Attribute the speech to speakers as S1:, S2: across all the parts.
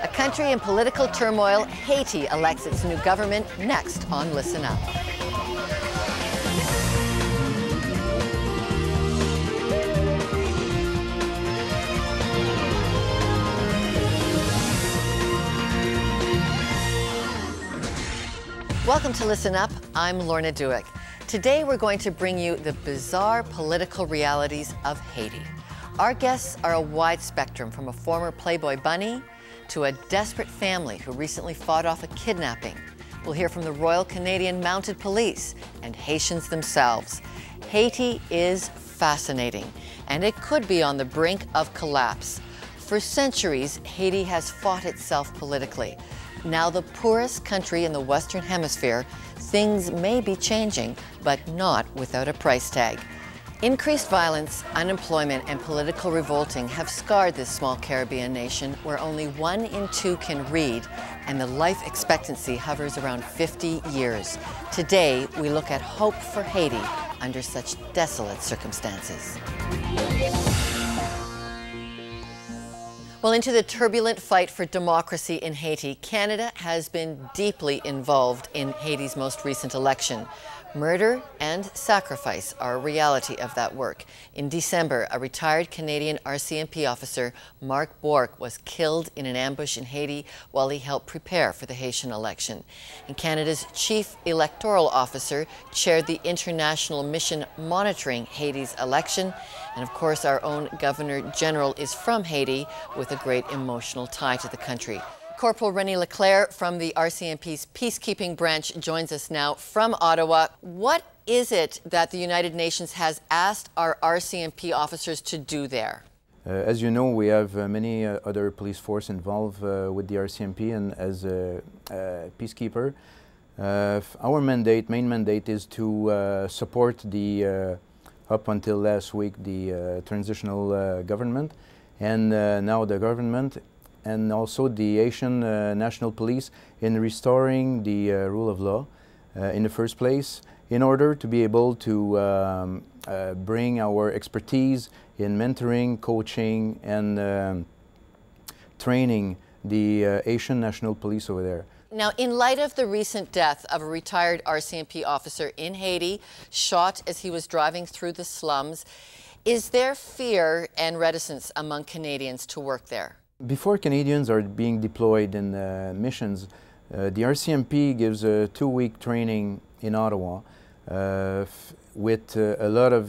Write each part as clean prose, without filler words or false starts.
S1: A country in political turmoil, Haiti elects its new government next on Listen Up. Welcome to Listen Up. I'm Lorna Duick. Today we're going to bring you the bizarre political realities of Haiti. Our guests are a wide spectrum, from a former Playboy bunny to a desperate family who recently fought off a kidnapping. We'll hear from the Royal Canadian Mounted Police and Haitians themselves. Haiti is fascinating, and it could be on the brink of collapse. For centuries, Haiti has fought itself politically. Now the poorest country in the Western Hemisphere, things may be changing, but not without a price tag. Increased violence, unemployment, and political revolting have scarred this small Caribbean nation where only 1 in 2 can read, and the life expectancy hovers around 50 years. Today, we look at hope for Haiti under such desolate circumstances. Well, into the turbulent fight for democracy in Haiti, Canada has been deeply involved in Haiti's most recent election. Murder and sacrifice are a reality of that work. In December, a retired Canadian RCMP officer, Mark Bourque, was killed in an ambush in Haiti while he helped prepare for the Haitian election. And Canada's chief electoral officer chaired the international mission monitoring Haiti's election. And of course, our own Governor General is from Haiti with a great emotional tie to the country. Corporal Renee LeClair from the RCMP's peacekeeping branch joins us now from Ottawa. What is it that the United Nations has asked our RCMP officers to do there?
S2: As you know, we have many other police force involved with the RCMP, and as a peacekeeper, our main mandate is to support the, up until last week, the transitional government, and now the government, and also the Haitian National Police in restoring the rule of law in the first place, in order to be able to bring our expertise in mentoring, coaching, and training the Haitian National Police over there.
S1: Now, in light of the recent death of a retired RCMP officer in Haiti, shot as he was driving through the slums, is there fear and reticence among Canadians to work there?
S2: Before Canadians are being deployed in missions, the RCMP gives a 2-week training in Ottawa with a lot of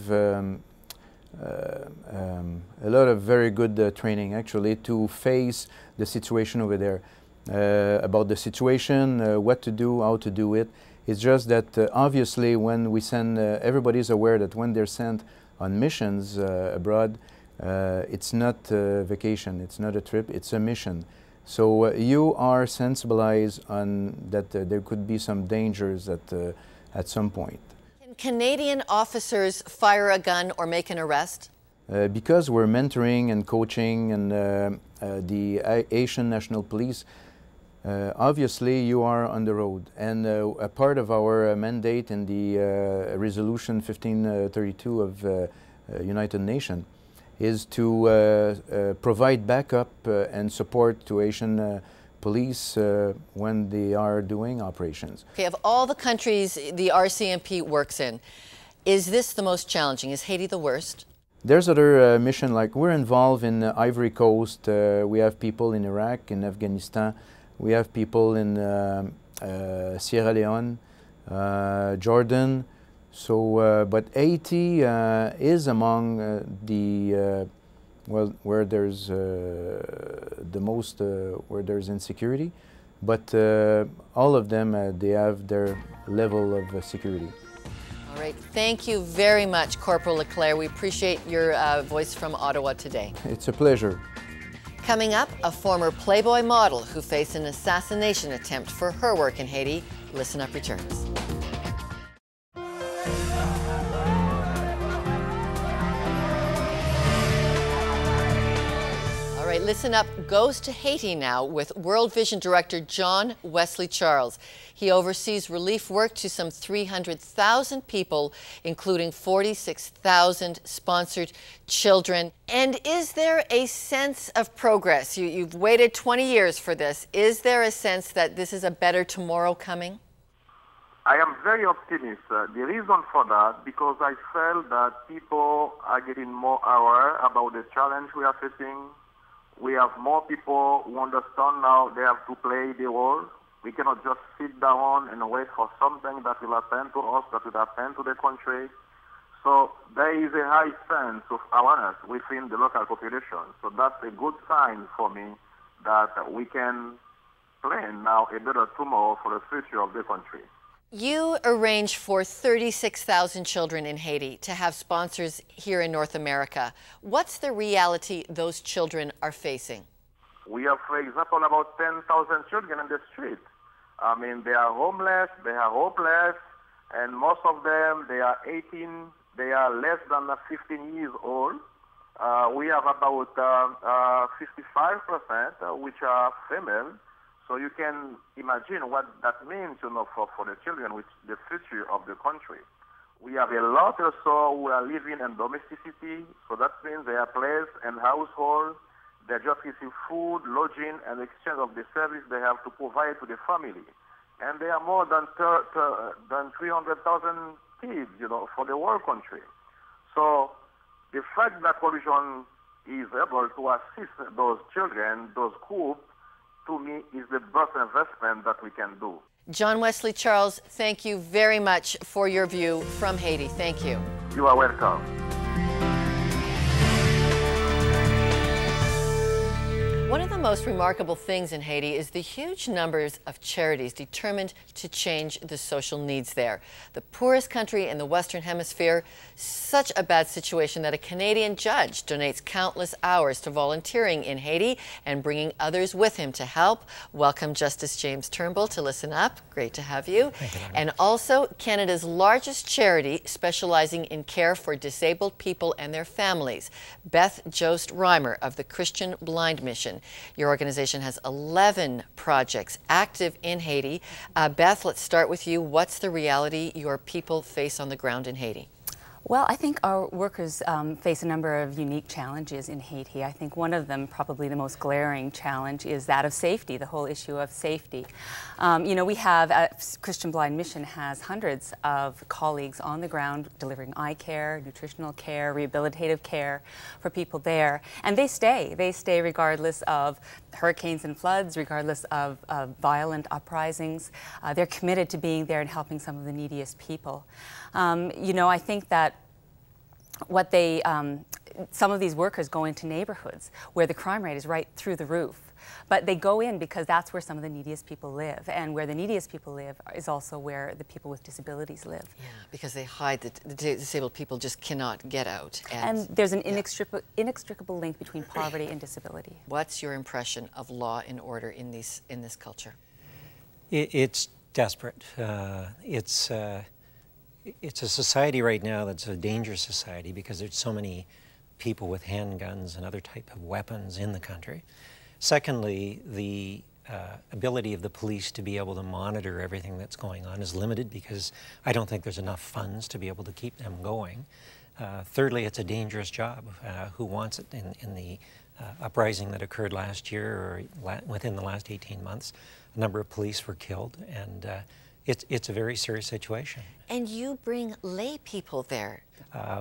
S2: very good training, actually, to face the situation over there. About the situation, what to do, how to do it. It's just that obviously when we send, everybody's aware that when they're sent on missions abroad, it's not a vacation, it's not a trip, it's a mission. So you are sensibilized on that there could be some dangers at some point.
S1: Can Canadian officers fire a gun or make an arrest?
S2: Because we're mentoring and coaching and the Haitian National Police, obviously you are on the road. And a part of our mandate in the Resolution 1532 of United Nations is to provide backup and support to Haitian police when they are doing operations.
S1: Okay, of all the countries the RCMP works in, is this the most challenging? Is Haiti the worst?
S2: There's other missions, like we're involved in Ivory Coast, we have people in Iraq, in Afghanistan, we have people in Sierra Leone, Jordan. So, but Haiti is among the, well, where there's the most, where there's insecurity, but all of them, they have their level of security.
S1: All right, thank you very much, Corporal LeClair. We appreciate your voice from Ottawa today.
S2: It's a pleasure.
S1: Coming up, a former Playboy model who faced an assassination attempt for her work in Haiti. Listen Up returns. Listen Up goes to Haiti now with World Vision Director John Wesley Charles. He oversees relief work to some 300,000 people, including 46,000 sponsored children. And is there a sense of progress? You've waited 20 years for this. Is there a sense that this is a better tomorrow coming?
S3: I am very optimistic. The reason for that, because I felt that people are getting more aware about the challenge we are facing. We have more people who understand now they have to play the role. We cannot just sit down and wait for something that will happen to us, that will happen to the country. So there is a high sense of awareness within the local population. So that's a good sign for me that we can plan now a better tomorrow for the future of the country.
S1: You arrange for 36,000 children in Haiti to have sponsors here in North America. What's the reality those children are facing?
S3: We have, for example, about 10,000 children in the street. I mean, they are homeless, they are hopeless, and most of them, they are 18, they are less than 15 years old. We have about 55%, which are female. So you can imagine what that means, for the children, which the future of the country. We have a lot also who are living in domesticity, so that means they are placed in household. They just receive food, lodging, and exchange of the service they have to provide to the family. And there are more than 300,000 kids, for the whole country. So the fact that coalition is able to assist those children, those groups, to me, is the best investment that we can do.
S1: John Wesley Charles, thank you very much for your view from Haiti. Thank you.
S3: You are welcome.
S1: One of the most remarkable things in Haiti is the huge numbers of charities determined to change the social needs there. The poorest country in the Western Hemisphere, such a bad situation that a Canadian judge donates countless hours to volunteering in Haiti and bringing others with him to help. Welcome Justice James Turnbull to Listen Up. Great to have you.
S4: Thank you.
S1: And also Canada's largest charity specializing in care for disabled people and their families, Beth Jost of the Christian Blind Mission. Your organization has 11 projects active in Haiti. Beth, let's start with you. What's the reality your people face on the ground in Haiti?
S4: Well, I think our workers face a number of unique challenges in Haiti. I think one of them, probably the most glaring challenge, is that of safety, the whole issue of safety. We have, Christian Blind Mission has hundreds of colleagues on the ground delivering eye care, nutritional care, rehabilitative care for people there. And they stay regardless of hurricanes and floods, regardless of violent uprisings. They're committed to being there and helping some of the neediest people. I think that some of these workers go into neighborhoods where the crime rate is right through the roof. But they go in because that's where some of the neediest people live. And where the neediest people live is also where the people with disabilities live.
S1: Yeah, because they hide, the disabled people just cannot get out.
S4: And there's an inextricable link between poverty and disability.
S1: What's your impression of law and order in this culture?
S5: It's desperate. It's a society right now that's a dangerous society because there's so many people with handguns and other type of weapons in the country. Secondly, the ability of the police to be able to monitor everything that's going on is limited because I don't think there's enough funds to be able to keep them going. Thirdly, it's a dangerous job. Who wants it? In the uprising that occurred last year or within the last 18 months, a number of police were killed, and it's a very serious situation.
S1: And you bring lay people there.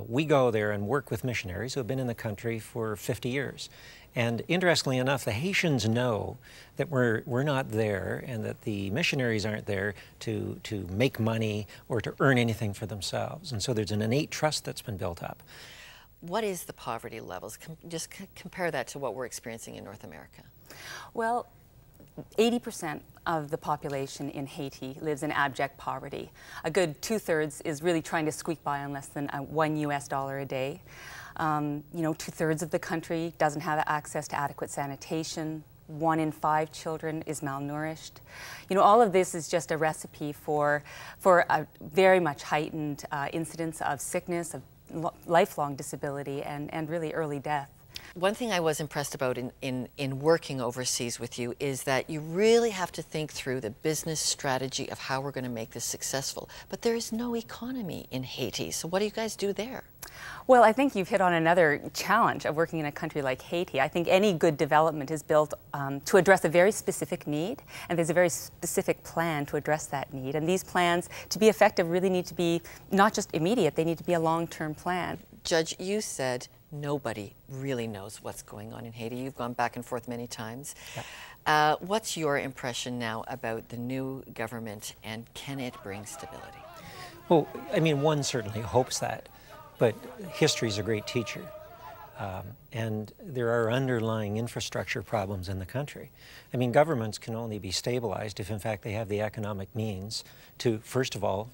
S5: We go there and work with missionaries who have been in the country for 50 years. And interestingly enough, the Haitians know that we're not there and that the missionaries aren't there to make money or to earn anything for themselves. And so there's an innate trust that's been built up.
S1: What is the poverty levels? Just compare that to what we're experiencing in North America.
S4: Well, 80% of the population in Haiti lives in abject poverty. A good 2/3 is really trying to squeak by on less than $1 US a day. 2/3 of the country doesn't have access to adequate sanitation. 1 in 5 children is malnourished. All of this is just a recipe for a very much heightened incidence of sickness, of lifelong disability, and really early death.
S1: One thing I was impressed about in working overseas with you is that you really have to think through the business strategy of how we're going to make this successful. But there is no economy in Haiti, so what do you guys do there?
S4: Well, I think you've hit on another challenge of working in a country like Haiti. I think any good development is built to address a very specific need, and there's a very specific plan to address that need. And these plans, to be effective, really need to be not just immediate, they need to be a long-term plan.
S1: Judge, you said nobody really knows what's going on in Haiti. You've gone back and forth many times. Yeah. What's your impression now about the new government, and can it bring stability?
S5: Well, I mean, one certainly hopes that, but history is a great teacher. And there are underlying infrastructure problems in the country. I mean, governments can only be stabilized if, in fact, they have the economic means to, first of all,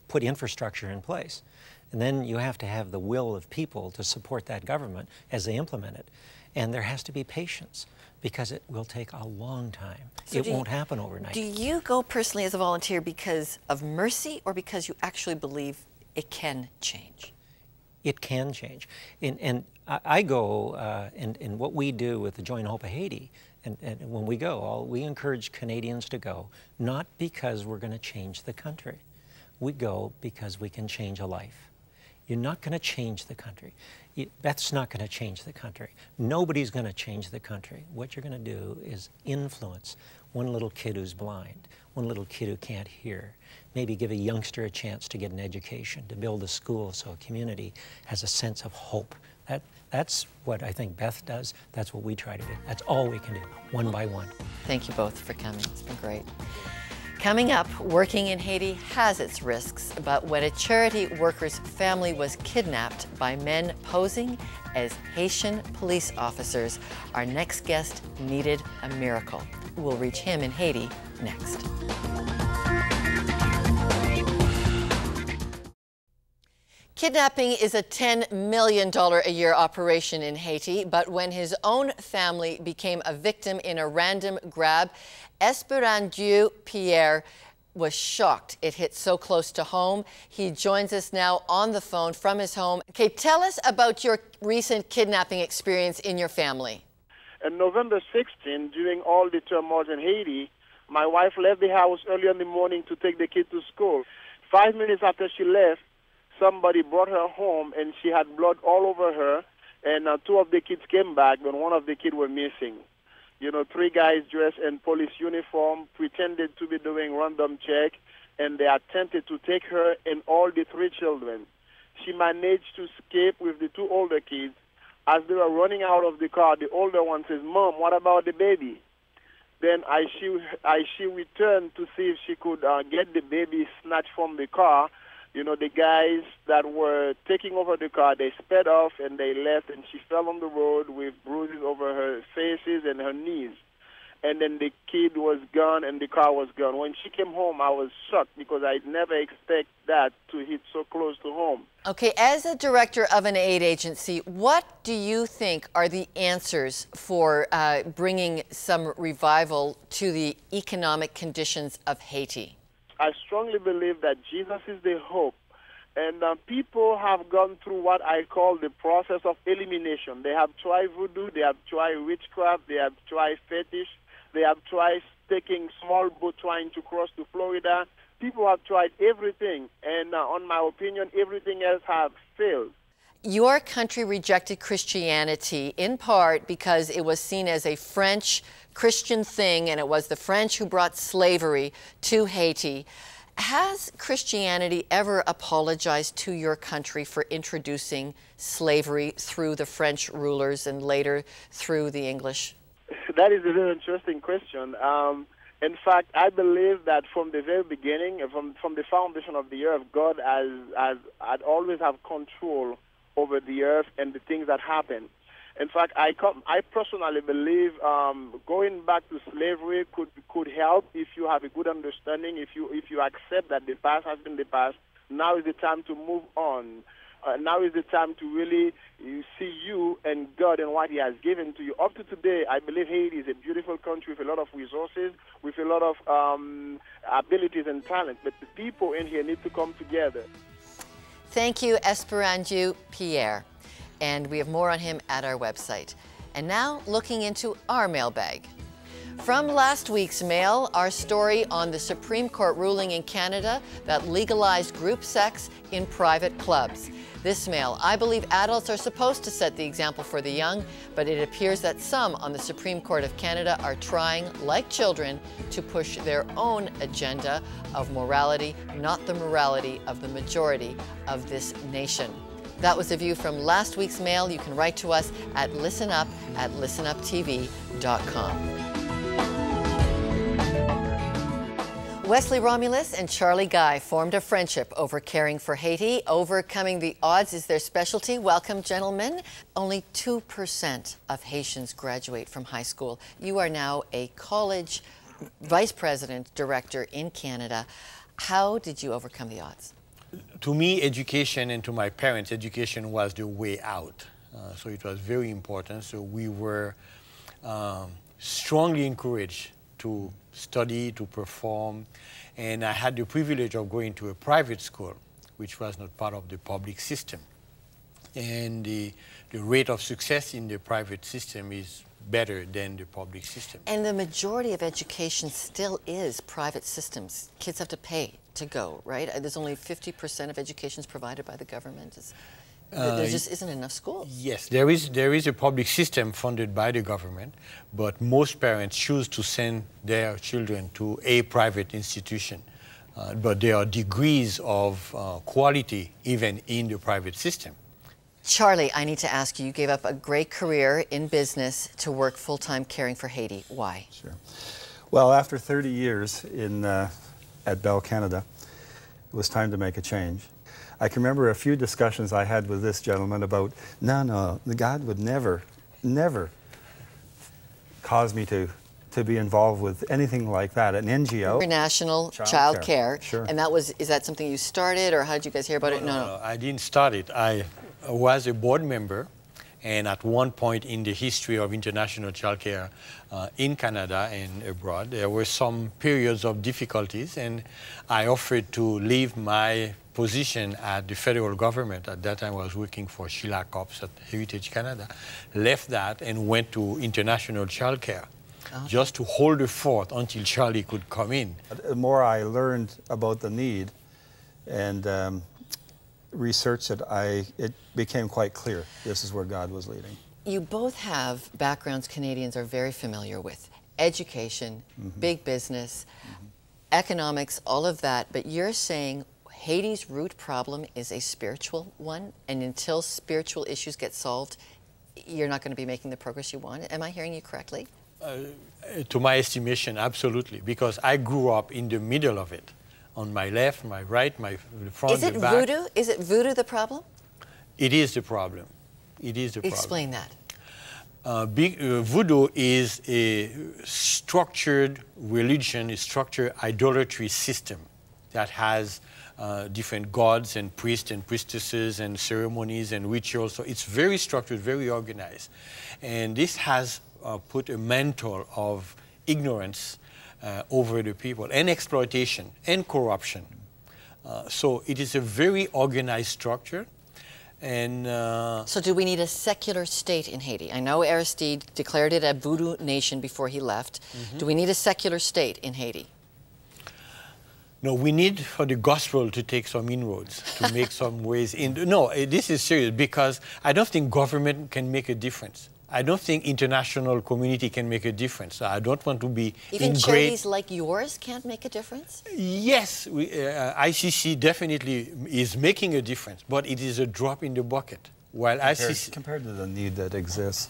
S5: put infrastructure in place. And then you have to have the will of people to support that government as they implement it. And there has to be patience, because it will take a long time. So it won't happen overnight.
S1: Do you go personally as a volunteer because of mercy, or because you actually believe it can change?
S5: It can change. And I go, and what we do with the Joint Hope of Haiti, and when we go, we encourage Canadians to go, not because we're going to change the country. We go because we can change a life. You're not going to change the country. Beth's not going to change the country. Nobody's going to change the country. What you're going to do is influence one little kid who's blind, one little kid who can't hear, maybe give a youngster a chance to get an education, to build a school so a community has a sense of hope. That's what I think Beth does. That's what we try to do. That's all we can do, one by one.
S1: Thank you both for coming. It's been great. Coming up, working in Haiti has its risks, but when a charity worker's family was kidnapped by men posing as Haitian police officers, our next guest needed a miracle. We'll reach him in Haiti next. Kidnapping is a $10 million a year operation in Haiti, but when his own family became a victim in a random grab, Esperandieu Pierre was shocked it hit so close to home. He joins us now on the phone from his home. Okay, tell us about your recent kidnapping experience in your family.
S6: On November 16, during all the turmoil in Haiti, my wife left the house early in the morning to take the kid to school. 5 minutes after she left, somebody brought her home, and she had blood all over her, and 2 of the kids came back, but 1 of the kids were missing. You know, 3 guys dressed in police uniform pretended to be doing random check, and they attempted to take her and all the 3 children. She managed to escape with the 2 older kids. As they were running out of the car, the older one says, "Mom, what about the baby?" Then she returned to see if she could get the baby snatched from the car. You know, the guys that were taking over the car, they sped off and they left, and she fell on the road with bruises over her faces and her knees. And then the kid was gone and the car was gone. When she came home, I was shocked because I never expect that to hit so close to home.
S1: Okay, as a director of an aid agency, what do you think are the answers for bringing some revival to the economic conditions of Haiti?
S6: I strongly believe that Jesus is the hope. And people have gone through what I call the process of elimination. They have tried voodoo, they have tried witchcraft, they have tried fetish, they have tried taking small boat trying to cross to Florida. People have tried everything, and on my opinion, everything else has failed.
S1: Your country rejected Christianity in part because it was seen as a French Christian thing, and it was the French who brought slavery to Haiti. Has Christianity ever apologized to your country for introducing slavery through the French rulers and later through the English?
S6: That is a very interesting question. In fact, I believe that from the very beginning, from the foundation of the earth, God has always have control over the earth and the things that happen. In fact, I personally believe going back to slavery could help if you have a good understanding, if you accept that the past has been the past. Now is the time to move on. Now is the time to really see you and God and what He has given to you. Up to today, I believe Haiti is a beautiful country with a lot of resources, with a lot of abilities and talent. But the people in here need to come together.
S1: Thank you, Esperandieu Pierre. And we have more on him at our website. And now, looking into our mailbag. From last week's mail, our story on the Supreme Court ruling in Canada that legalized group sex in private clubs. This mail, I believe adults are supposed to set the example for the young, but it appears that some on the Supreme Court of Canada are trying, like children, to push their own agenda of morality, not the morality of the majority of this nation. That was a view from last week's mail. You can write to us at listenup@listenuptv.com. Wesley Romulus and Charlie Guy formed a friendship over caring for Haiti. Overcoming the odds is their specialty. Welcome, gentlemen. Only 2% of Haitians graduate from high school. You are now a college vice president director in Canada. How did you overcome the odds?
S7: To me, education, and to my parents, education was the way out. So it was very important. So we were strongly encouraged to study, to perform, and I had the privilege of going to a private school, which was not part of the public system. And the rate of success in the private system is better than the public system.
S1: And the majority of education still is private systems. Kids have to pay to go, right? There's only 50% of education is provided by the government. There just isn't enough schools.
S7: Yes, there is a public system funded by the government, but most parents choose to send their children to a private institution. But there are degrees of quality even in the private system.
S1: Charlie, I need to ask you, you gave up a great career in business to work full-time caring for Haiti. Why?
S8: Sure. Well, after 30 years at Bell Canada, it was time to make a change. I can remember a few discussions I had with this gentleman about, no, God would never cause me to be involved with anything like that, an NGO.
S1: International Child Care.
S8: Sure.
S1: And is that something you started, or how did you guys hear about it? No,
S7: I didn't start it. I was a board member, and at one point in the history of international child care in Canada and abroad, there were some periods of difficulties, and I offered to leave my position at the federal government. At that time I was working for Sheila Copps at Heritage Canada, left that and went to international child care, just to hold the fort until Charlie could come in.
S8: The more I learned about the need and researched it, it became quite clear this is where God was leading.
S1: You both have backgrounds Canadians are very familiar with. Education, big business, economics, all of that, but you're saying Haiti's root problem is a spiritual one, and until spiritual issues get solved, you're not going to be making the progress you want. Am I hearing you correctly?
S7: To my estimation, absolutely, because I grew up in the middle of it. On my left, my right, my front,
S1: the back. Is it voodoo? Is it voodoo the problem?
S7: It is the problem. It is the problem.
S1: Explain that.
S7: Voodoo is a structured religion, a structured idolatry system that has different gods and priests and priestesses and ceremonies and rituals. So it's very structured, very organized. And this has put a mantle of ignorance over the people, and exploitation and corruption. So it is a very organized structure. And
S1: so do we need a secular state in Haiti? I know Aristide declared it a voodoo nation before he left. Do we need a secular state in Haiti?
S7: No, we need for the gospel to take some inroads, to make some ways in. No, this is serious, because I don't think government can make a difference. I don't think international community can make a difference. I don't want to be
S1: Even charities like yours can't make a difference?
S7: Yes, ICC definitely is making a difference, but it is a drop in the bucket. While ICC...
S8: Compared to the need that exists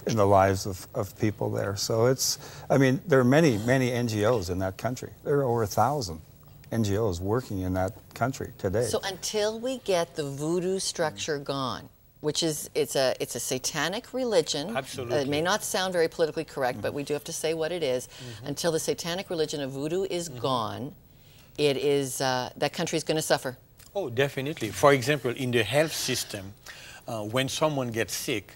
S8: in the lives of people there. So it's, I mean, there are many NGOs in that country. There are over 1,000 NGOs working in that country today.
S1: So until we get the voodoo structure gone, which is, it's a satanic religion.
S7: Absolutely.
S1: It may not sound very politically correct, but we do have to say what it is. Until the satanic religion of voodoo is gone, it is, that country is going to suffer.
S7: Oh, definitely. For example, in the health system, when someone gets sick,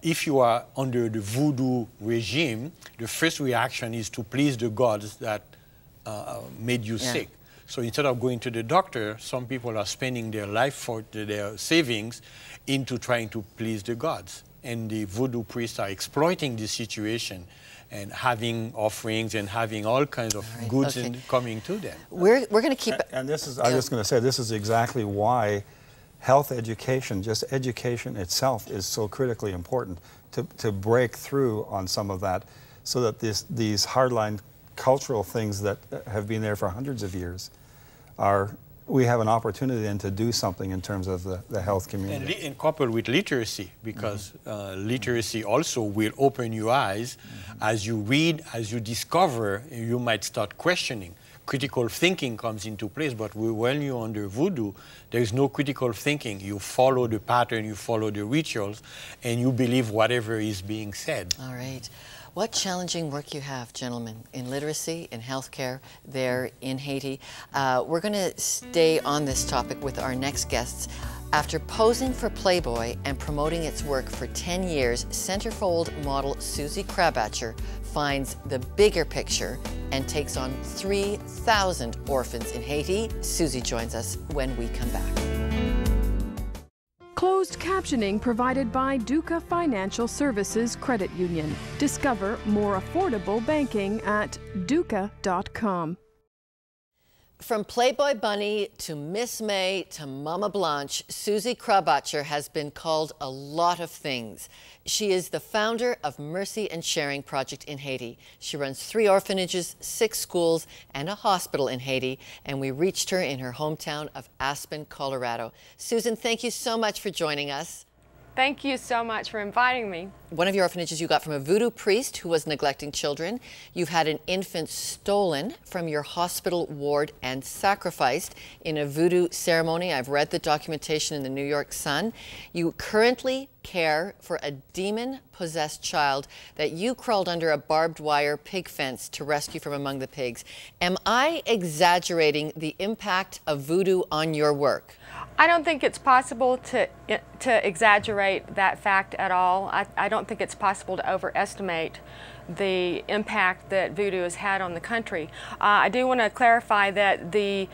S7: if you are under the voodoo regime, the first reaction is to please the gods that made you sick. So instead of going to the doctor, some people are spending their life for their savings into trying to please the gods. and the voodoo priests are exploiting this situation and having offerings and having all kinds of goods coming to them.
S1: We're going to keep...
S8: And this is, I was just going to say, this is exactly why health education, just education itself, is so critically important to break through on some of that, so that these hardline cultural things that have been there for hundreds of years we have an opportunity then to do something in terms of the health community.
S7: And coupled with literacy, because literacy also will open your eyes. As you read, as you discover, you might start questioning. Critical thinking comes into place, but when you're under voodoo, there is no critical thinking. You follow the pattern, you follow the rituals, and you believe whatever is being said.
S1: All right. What challenging work you have, gentlemen, in literacy, in healthcare there in Haiti. We're going to stay on this topic with our next guests. After posing for Playboy and promoting its work for 10 years, centerfold model Susie Krabacher finds the bigger picture and takes on 3,000 orphans in Haiti. Susie joins us when we come back.
S9: Closed captioning provided by Duca Financial Services Credit Union. Discover more affordable banking at duca.com.
S1: From Playboy Bunny to Miss May to Mama Blanche, Susie Krabacher has been called a lot of things. She is the founder of Mercy and Sharing Project in Haiti. She runs 3 orphanages, 6 schools, and a hospital in Haiti, and we reached her in her hometown of Aspen, Colorado. Susan, thank you so much for joining us.
S10: Thank you so much for inviting me.
S1: One of your orphanages you got from a voodoo priest who was neglecting children. You've had an infant stolen from your hospital ward and sacrificed in a voodoo ceremony. I've read the documentation in the New York Sun. You currently care for a demon-possessed child that you crawled under a barbed wire pig fence to rescue from among the pigs. Am I exaggerating the impact of voodoo on your work?
S10: I don't think it's possible to exaggerate that fact at all. I don't think it's possible to overestimate the impact that voodoo has had on the country. I do want to clarify that the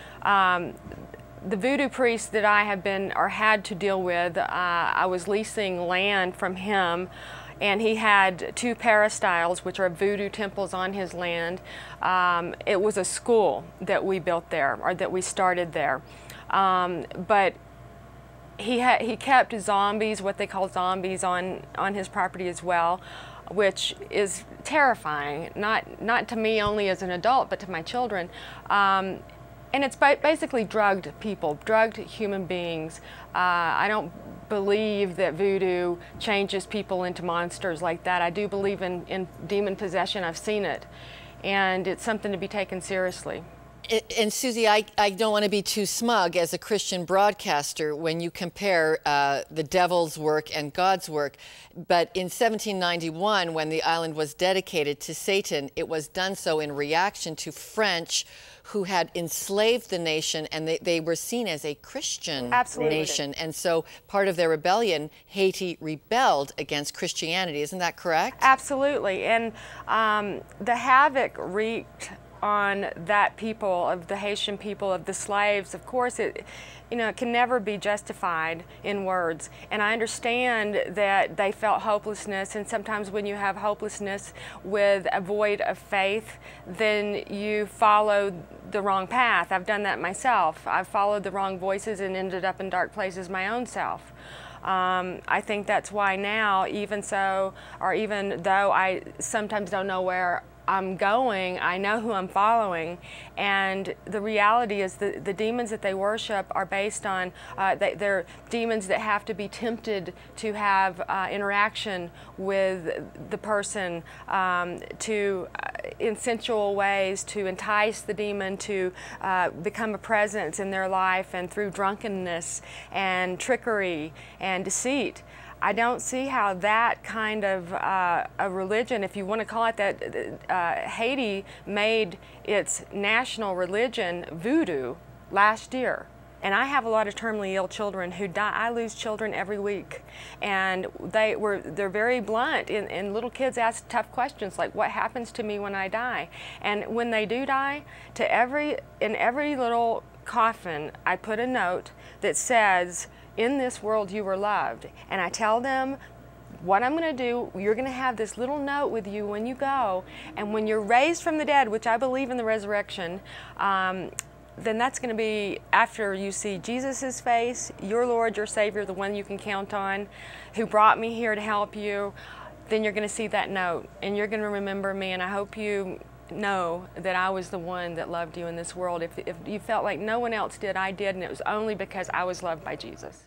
S10: voodoo priest that I have been or had to deal with, I was leasing land from him, and he had 2 peristyles, which are voodoo temples, on his land. It was a school that we built there, or that we started there. But he kept zombies, what they call zombies, on his property as well, which is terrifying, not to me only as an adult, but to my children. And it's basically drugged people, drugged human beings. I don't believe that voodoo changes people into monsters like that. I do believe in demon possession. I've seen it, and it's something to be taken seriously.
S1: And Susie, I don't want to be too smug as a Christian broadcaster when you compare the devil's work and God's work, but in 1791, when the island was dedicated to Satan, it was done so in reaction to French who had enslaved the nation, and they were seen as a Christian nation. And so part of their rebellion, Haiti rebelled against Christianity. Isn't that correct?
S10: Absolutely. And the havoc wreaked on that people, of the Haitian people, of the slaves, of course, it can never be justified in words. And I understand that they felt hopelessness, and sometimes when you have hopelessness with a void of faith, then you follow the wrong path. I've done that myself. I've followed the wrong voices and ended up in dark places my own self. I think that's why now, even though I sometimes don't know where I'm going, I know who I'm following, and the reality is the demons that they worship are based on, they're demons that have to be tempted to have interaction with the person, in sensual ways, to entice the demon to become a presence in their life, and through drunkenness and trickery and deceit. I don't see how that kind of a religion, if you want to call it that, Haiti made its national religion voodoo last year. And I have a lot of terminally ill children who die. I lose children every week. And they're very blunt, and little kids ask tough questions like, what happens to me when I die? And when they do die, in every little coffin, I put a note that says, in this world you were loved. And I tell them what I'm going to do, you're going to have this little note with you when you go, and when you're raised from the dead, which I believe in the resurrection, then that's going to be after you see Jesus' face, your Lord, your Savior, the one you can count on, who brought me here to help you. Then you're going to see that note, and you're going to remember me, and I hope you know that I was the one that loved you in this world. If you felt like no one else did, I did, and it was only because I was loved by Jesus.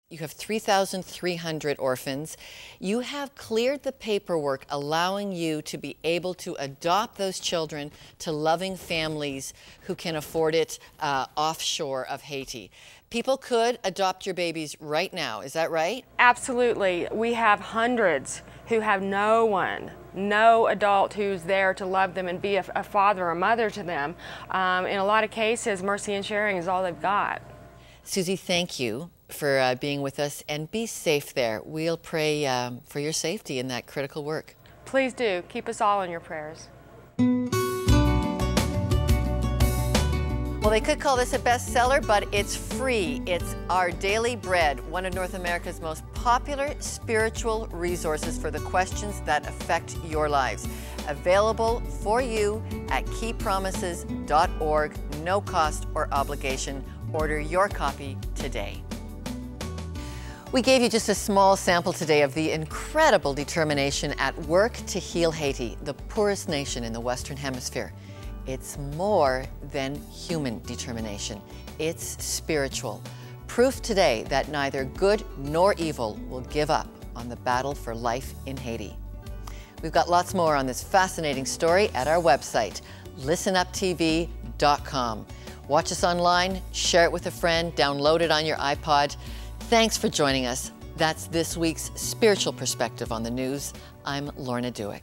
S1: You have 3,300 orphans. You have cleared the paperwork allowing you to be able to adopt those children to loving families who can afford it offshore of Haiti. People could adopt your babies right now, is that right?
S10: Absolutely. We have hundreds who have no one, no adult who's there to love them and be a father or mother to them. In a lot of cases, mercy and sharing is all they've got.
S1: Susie, thank you for being with us, and be safe there. We'll pray for your safety in that critical work.
S10: Please do. Keep us all in your prayers.
S1: Well, they could call this a bestseller, but it's free. It's Our Daily Bread, one of North America's most popular spiritual resources for the questions that affect your lives. Available for you at keypromises.org, no cost or obligation. Order your copy today. We gave you just a small sample today of the incredible determination at work to heal Haiti, the poorest nation in the Western Hemisphere. It's more than human determination. It's spiritual. Proof today that neither good nor evil will give up on the battle for life in Haiti. We've got lots more on this fascinating story at our website, listenuptv.com. Watch us online, share it with a friend, download it on your iPod. Thanks for joining us. That's this week's Spiritual Perspective on the News. I'm Lorna Dueck.